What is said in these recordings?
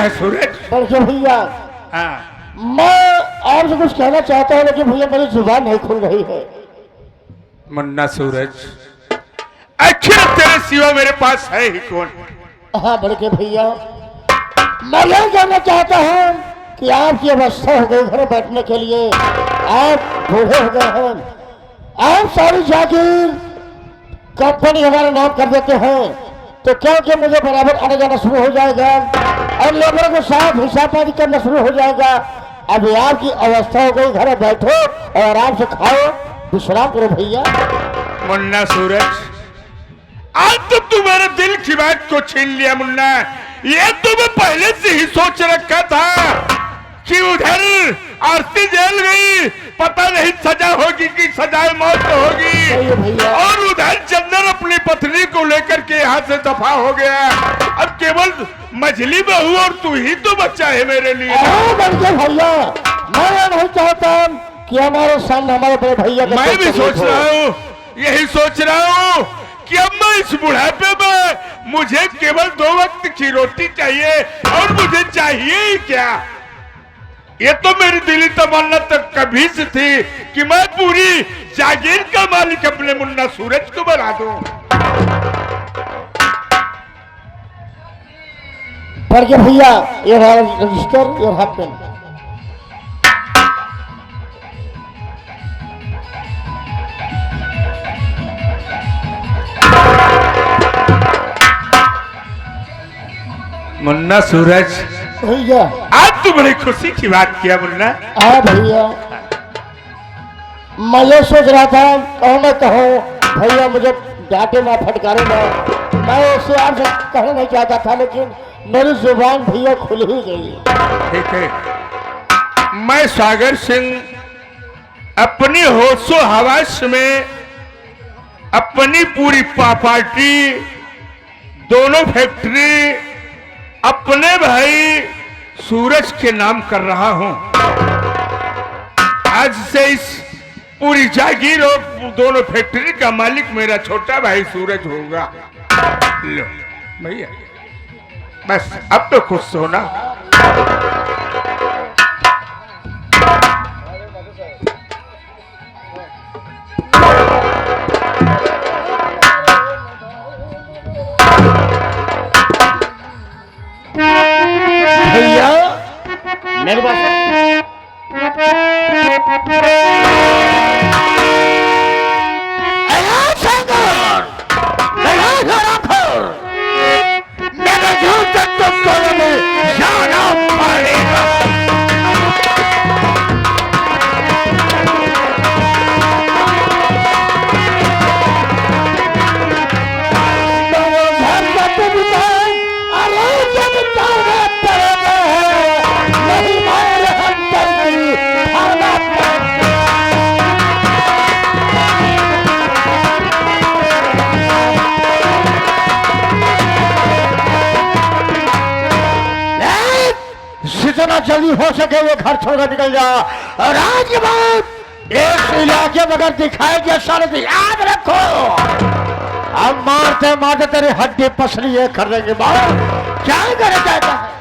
है सूरज? बल्कि भैया हाँ, मैं आपसे कुछ कहना चाहता हूँ, लेकिन भैया मेरी जुबान नहीं खुल रही है। मुन्ना सूरज, आखिर तेरे सिवा मेरे पास है ही कौन? हाँ बल्कि भैया मैं यह कहना चाहता हूँ कि आपकी अवस्था हो गई घर बैठने के लिए, आप बूढ़े हो गए हैं, आप सारी जागीर कंपनी हमारा नाम कर देते हैं, तो क्योंकि मुझे बराबर आने जाना शुरू हो जाएगा और लेबरों के साथ हिसाब पानी करना शुरू हो जाएगा। अभी आपकी अवस्था हो गई, घर बैठो और आराम से खाओ, विश्राम करो भैया। मुन्ना सूरज, आज तो तू मेरे दिल की बात को छीन लिया मुन्ना। ये तो मैं पहले से ही सोच रखा था कि उधर आरती जेल गई, पता नहीं सजा होगी कि सजाए मौत होगी, और उधर चंदन अपनी पत्नी को लेकर के यहाँ से दफा हो गया। अब केवल मछली बहू और तू ही तो बच्चा है मेरे लिए। भैया मैं नहीं चाहता कि हमारे सामने हमारे बड़े भैया, मैं भी सोच रहा हूँ, यही सोच रहा हूँ कि अब मैं इस बुढ़ापे में मुझे केवल 2 वक्त की रोटी चाहिए, और मुझे चाहिए ही क्या। ये तो मेरी दिली तमन्ना तक कभी से थी कि मैं पूरी जागीर का मालिक अपने मुन्ना सूरज को बना दूं। पर के भैया ये रजिस्टर, ये हाथ पेन। मुन्ना सूरज भैया, आज तो बड़ी खुशी की बात किया मुन्ना। हाँ भैया मैं ये सोच रहा था, कहो मैं कहो भैया मुझे डांटे ना फटकारे ना, मैं उससे आपसे कहना नहीं चाहता था, लेकिन मेरी जुबान भैया खुल ही गई। ठीक है, मैं सागर सिंह अपनी होशो हवास में अपनी पूरी प्रॉपर्टी, दोनों फैक्ट्री अपने भाई सूरज के नाम कर रहा हूं। आज से इस पूरी जागीर और दोनों फैक्ट्री का मालिक मेरा छोटा भाई सूरज होगा। लो भैया, बस अब तो खुश हो ना। भैया मेरे पास जितना जल्दी हो सके ये घर छोड़कर निकल जा, और आज के बाद इस इलाके में अगर दिखाई दिया सारे तो याद रखो, हम मारते मारते तेरी हड्डी पसली ये कर देंगे। क्या करे जाता है?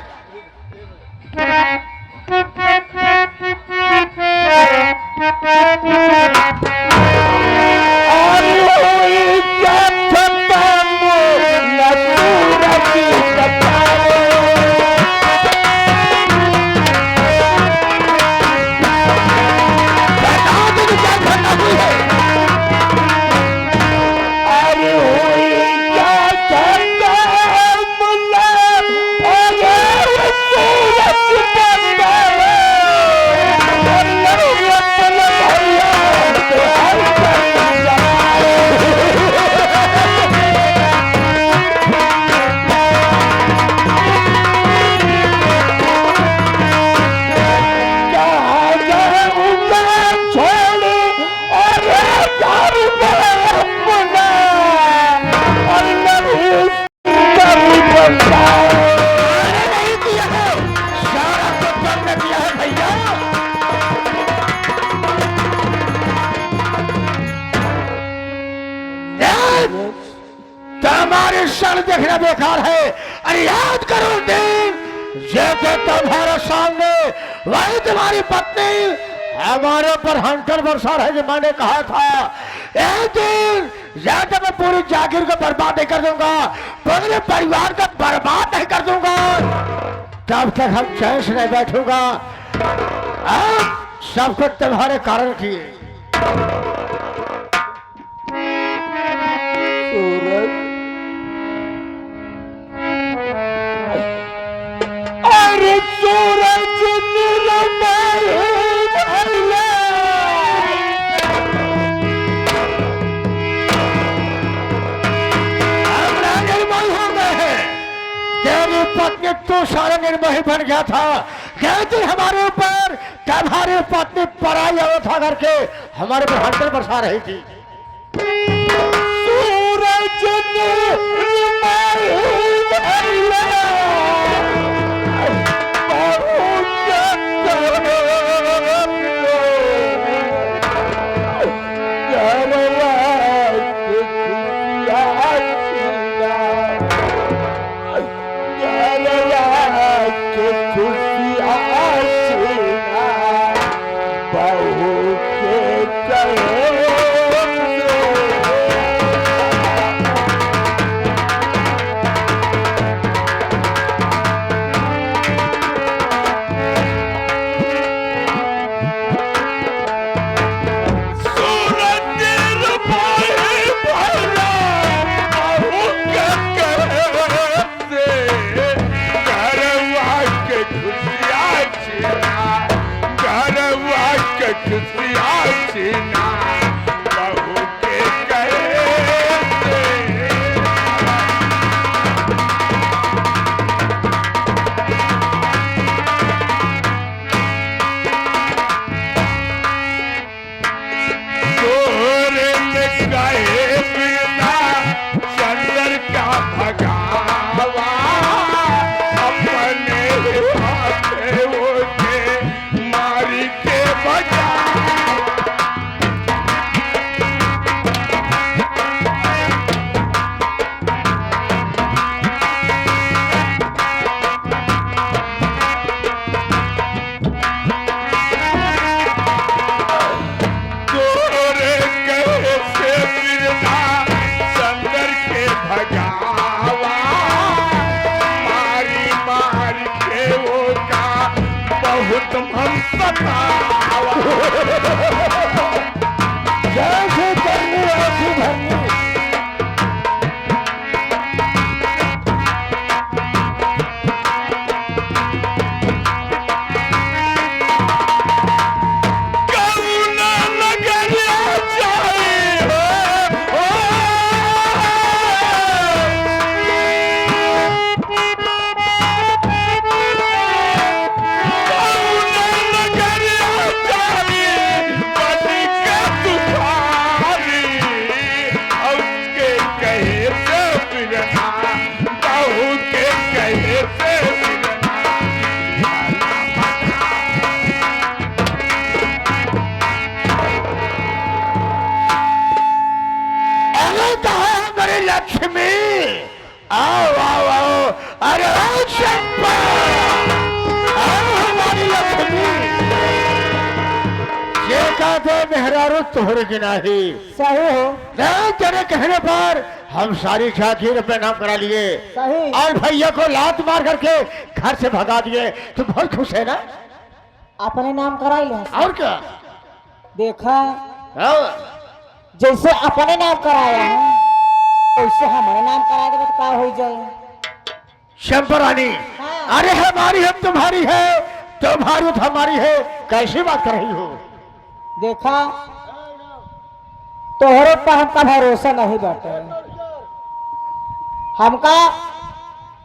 हमारे क्षण देखना बेकार है। अरे याद करो दिन जैसे तुम्हारे सामने वही तुम्हारी पत्नी हमारे ऊपर हंटर बरसा रहे, मैंने कहा था एक दिन जैसे मैं पूरी जागीर को बर्बाद नहीं कर दूंगा, पूरे परिवार को बर्बाद नहीं कर दूंगा, तब तक हम चैन से नहीं बैठूंगा। सब कुछ तुम्हारे कारण किए। सूरज, अरे सूरज निर्मल भले, हमरा निर्मल हो गए हैं। तेरी पत्नी तू सारा निर्मोही बन गया था। कहती हमारे ऊपर तुम्हारी पत्नी पराई अवस्था करके हमारे पर हंटर बरसा रही थी। सूरज निर्मल भले, जैसे करनी ऐसी भरनी। लक्ष्मी आओ आओ आओ, अरे आओ चंपा, आओ हमारी लक्ष्मी। ये कहते मेहरारू तोहरे की नाही सही हो। नहीं, तेरे कहने पर हम सारी जागीर अपने नाम करा लिए सही। और भैया को लात मार करके घर से भगा दिए। तू बहुत खुश है ना? अपने नाम कराई ले। और क्या देखा, आओ। जैसे अपने नाम कराया है उससे हमारे नाम करा दे तो क्या हो जाए? शंपरानी, हाँ। अरे हमारी हम तुम्हारी है, तुम्हारी तो हमारी है, कैसी बात कर रही हो? देखा, तोहरे पर हमका भरोसा नहीं बैठे। हमका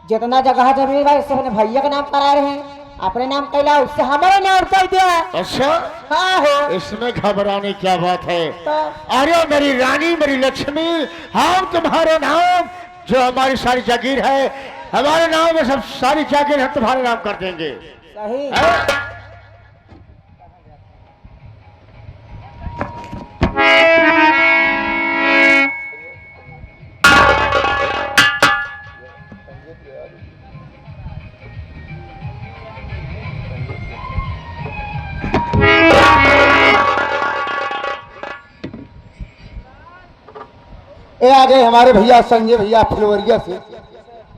जितना जगह जमीन है उससे अपने भैया का नाम करा रहे हैं, अपने नाम कैला उससे हमारे नाम कर दिया। अच्छा, हाँ हो। इसमें घबराने क्या बात है? तो अरे मेरी रानी, मेरी लक्ष्मी, हम तुम्हारे नाम जो हमारी सारी जागीर है, हमारे नाम में सब सारी जागीर हम तुम्हारे नाम कर देंगे। सही। है? ये आ गए हमारे भैया संजय भैया फुलवरिया से।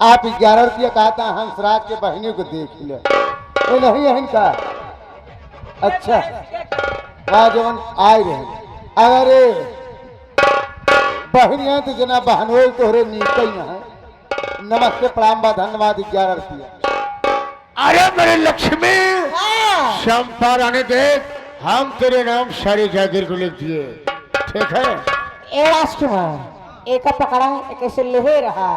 आप 11 रुपया कहा था हंसराज के बहनी को देख ले। ये नहीं है इनका। अच्छा वहाँ जवन आए रहे अरे बहनियां तो जना बहनों तोहरे नीचे ही है। नमस्ते प्रणाम बा धन्यवाद 11 रुपया। अरे मेरे लक्ष्मी हाँ। चंपा रानी देख, हम तेरे नाम सारी जागीर को लिख दिए, ठीक है? ए राजकुमार एक पकड़ा एक ऐसे ले रहा।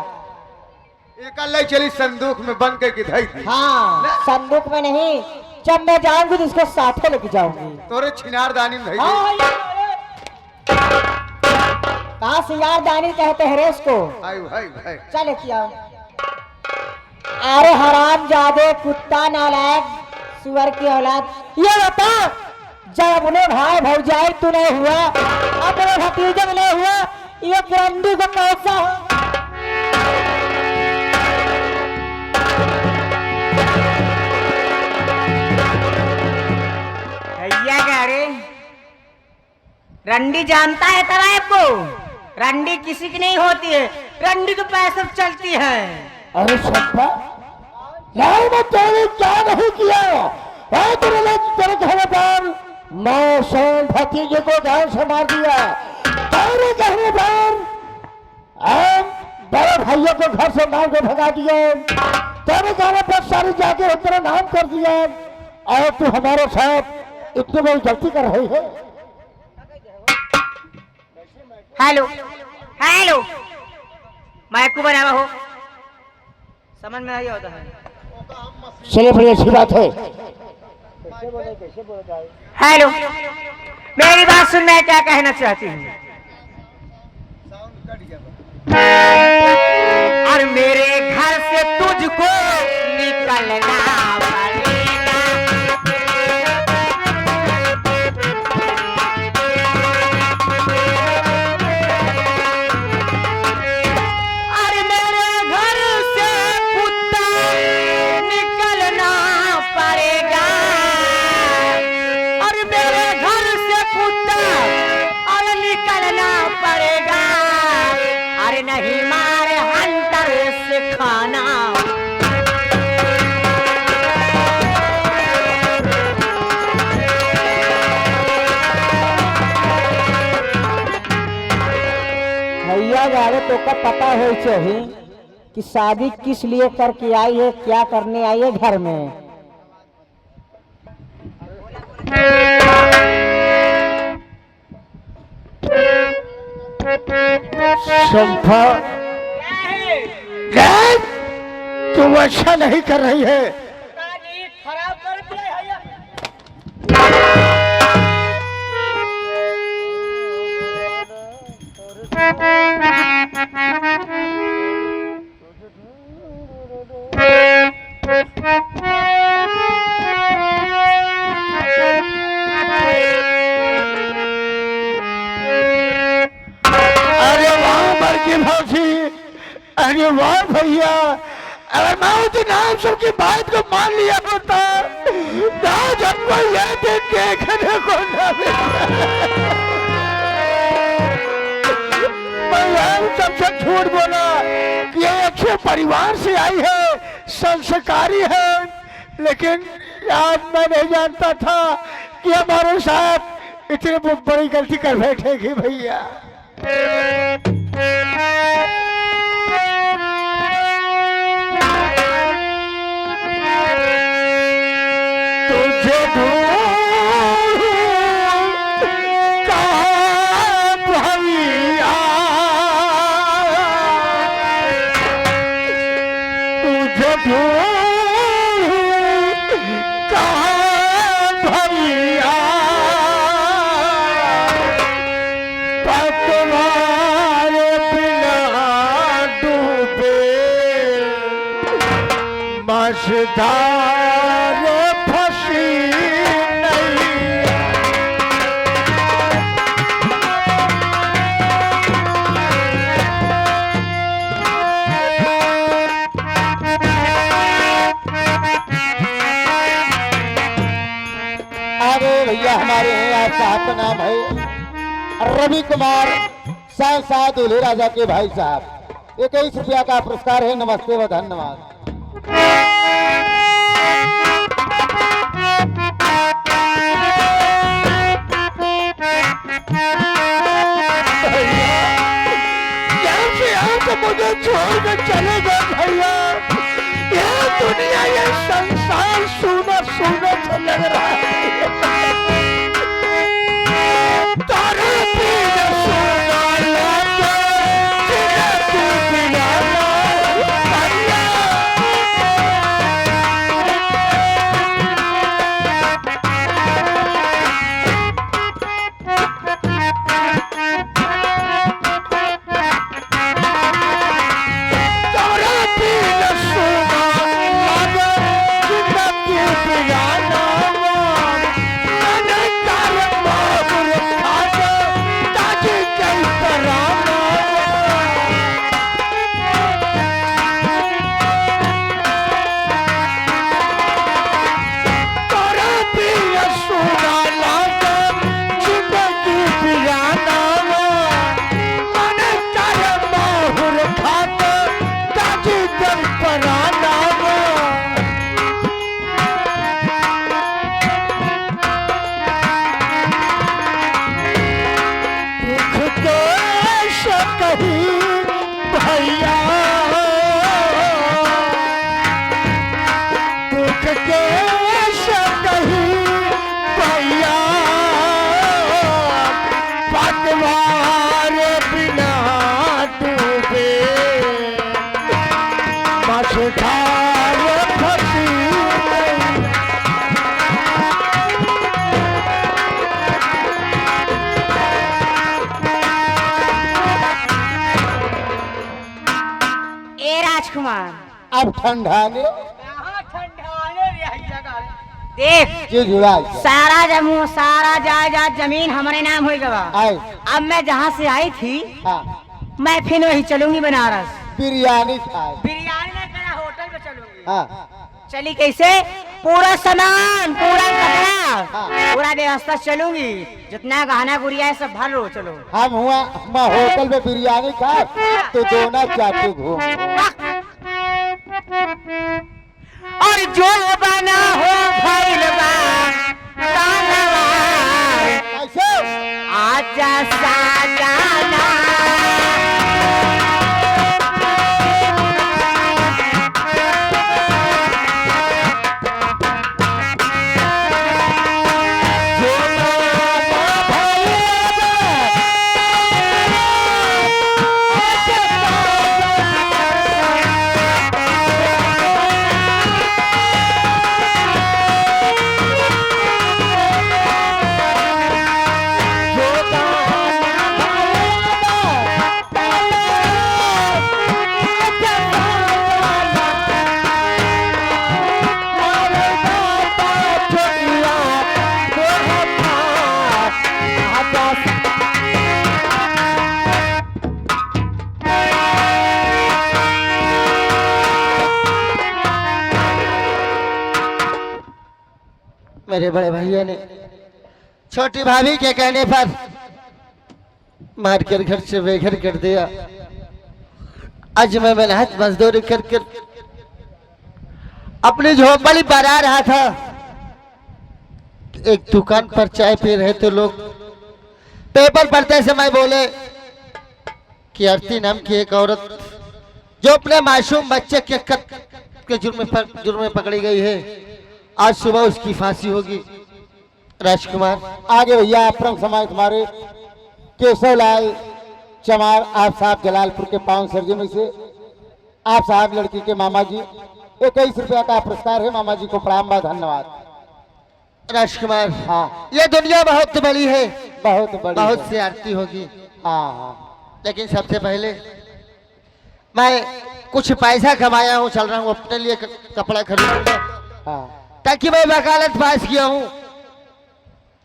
एक ले चली संदूक में बंद करके धई थी। हाँ संदूक में नहीं, जब मैं जाऊंगी तो इसको साथे लेके जाऊंगी। तोरे छिनारदानी में धई हाँ, कहाँ से यार दानी कहते हैं रे इसको। भाई भाई भाई चल लेके आओ। अरे हराम जादे कुत्ता नालायक सुअर की औलाद, ये बता जब अपने भाई भौजाई तू नहीं हुआ, अपने भतीजे में नहीं हुआ, ये ग्रंथी को कैसा हो? भैया क्या रे, रंडी जानता है तराए को? रंडी किसी की नहीं होती है, रंडी तो पैसे चलती है। अरे चंपा यार मैं तेरे क्या नहीं किया है? तेरे कहने पर मैं सोन भतीजे को जान से मार दिया। तेरे कहने पर बड़े भाइयों को घर से मार के भगा दिया। तेरे कहने पर सारी जाके तेरा नाम कर दिया और तू हमारे साथ इतनी बड़ी गलती कर रही है। हेलो हेलो, माइक को बनावा हो, समझ में नहीं आता है। चलिए बड़ी अच्छी बात है। हेलो, मेरी बात सुन, मैं क्या कहना चाहती हूँ। और मेरे घर से तुझको निकलना पड़ेगा। और मेरे घर से कुत्ता निकलना पड़ेगा। और मेरे घर से कुत्ता और निकलना पड़ेगा। अरे नहीं मार हंटर से खाना। भैया गारे तो का पता हो चाहिए कि शादी किस लिए करके आई है, क्या करने आई है घर में। चंपा तुम अच्छा नहीं कर रही है। खराब कर दिया। अरे वाह मर्गी भौजी, अरे वाह भैया, अगर मैं उस नाम सबकी बात को मान लिया होता ना जब कोई यह देख देखने को न मैं सबसे झूठ बोला कि ये अच्छे परिवार से आई है, संस्कारी है, लेकिन आज मैं नहीं जानता था कि हमारे साथ इतनी बड़ी गलती कर बैठेगी भैया। तुझे ढूंढूं कहाँ भैया, तुझे ढूंढूं कहाँ भैया, पतवारे बिना डूबे मझधार फंसी नहीं। अरे भैया हमारे यहाँ साहब का नाम है रवि कुमार शाह दूल्हे राजा के भाई साहब 21 रुपया का पुरस्कार है। नमस्ते व धन्यवाद। मुझे छोड़ के चले गए भैया। ये दुनिया ये संसार सूना सूना सा लग रहा है। तारे पीने सोना लगा, जिन्हें तू पिलाना भैया। अब ठंडाने देख जी जुड़ा सारा जायदाद जमीन हमारे नाम हो गवा। आए अब मैं जहाँ से आई थी हाँ मैं फिर वही चलूंगी बनारस। बिरयानी खाए बिरयानी नहीं करा, होटल में चलूंगी। हाँ चली कैसे? पूरा सामान, पूरा कपड़ा, हाँ। पूरा व्यवस्था चलूंगी। जितना गहना गुड़िया है सब भर लो, चलो। हम हुआ मैं होटल में बिरयानी खाए तो दोनों चाटू घूम। और जो बना हो भैलवा कैसे आजा साजाना। मेरे बड़े भैया ने छोटी भाभी के कहने पर मारकर घर से बेघर कर दिया। आज मैं मेहनत मजदूरी कर अपनी झोपड़ी बना रहा था। एक दुकान पर चाय पी रहे तो लोग पेपर पढ़ते समय बोले कि आरती नाम की एक औरत जो अपने मासूम बच्चे के जुर्म में पकड़ी गई है, आज सुबह उसकी फांसी होगी। राजकुमार आगे भैया अपरम समाज तुम्हारे केशवलाल चमार आप साहब जलालपुर के पावन सर्जी में से आप साहब लड़की के मामा जी 21 रुपया का पुरस्कार है। मामा जी को प्रणाम व धन्यवाद। राजकुमार हाँ ये दुनिया बहुत बड़ी है, बहुत बड़ी, बहुत सी आरती होगी। हाँ हाँ लेकिन सबसे पहले मैं कुछ पैसा कमाया हूँ, चल रहा हूँ अपने लिए कपड़ा खरीदूंगा। हाँ ताकि मैं वकालत पास किया हूँ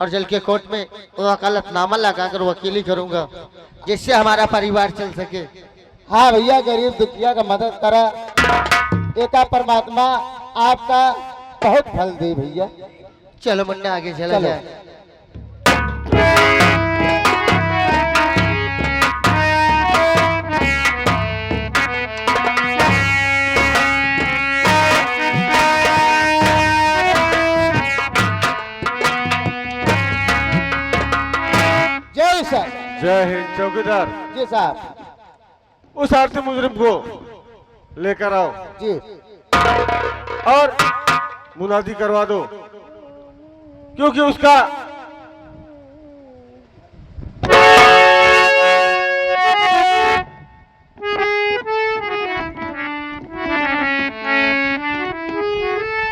और जल के कोर्ट में वकालतनामा लगाकर वकीली करूंगा जिससे हमारा परिवार चल सके। हाँ भैया गरीब दुखिया का मदद करा, एका परमात्मा आपका बहुत फल दे भैया। चलो मुन्ना आगे चला जाए। जय हिंद। चौकीदार, जी साहब। उस आरती मुजरिम को लेकर आओ जी और मुनादी करवा दो, क्योंकि उसका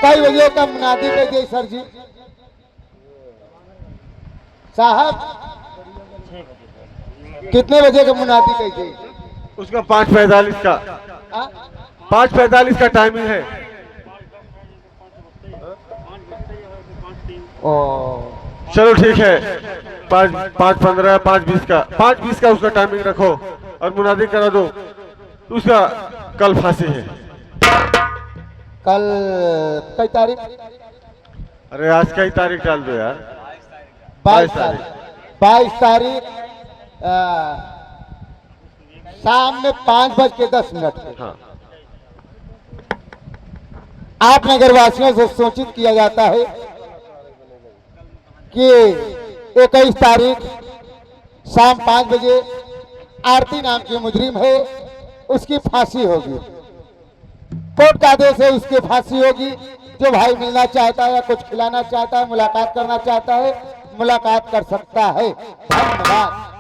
कई बजे का मुनादी कर दिए सर जी साहब? कितने बजे का मुनादी कर दिए? उसका 5:45 का 5:45 का टाइमिंग है। ओ चलो ठीक है, 5:15 5:20 का उसका टाइमिंग रखो और मुनादी करा दो। उसका कल फांसी है। कल कई तारीख? अरे आज का ही तारीख डाल दो यार। 22 तारीख। 22 तारीख शाम में 5:10 पे। हाँ, आप नगरवासियों से सूचित किया जाता है कि 21 तारीख शाम 5 बजे आरती नाम की मुजरिम है, उसकी फांसी होगी। कोर्ट का आदेश है, उसकी फांसी होगी। जो भाई मिलना चाहता है या कुछ खिलाना चाहता है, मुलाकात करना चाहता है, मुलाकात कर सकता है। धन्यवाद।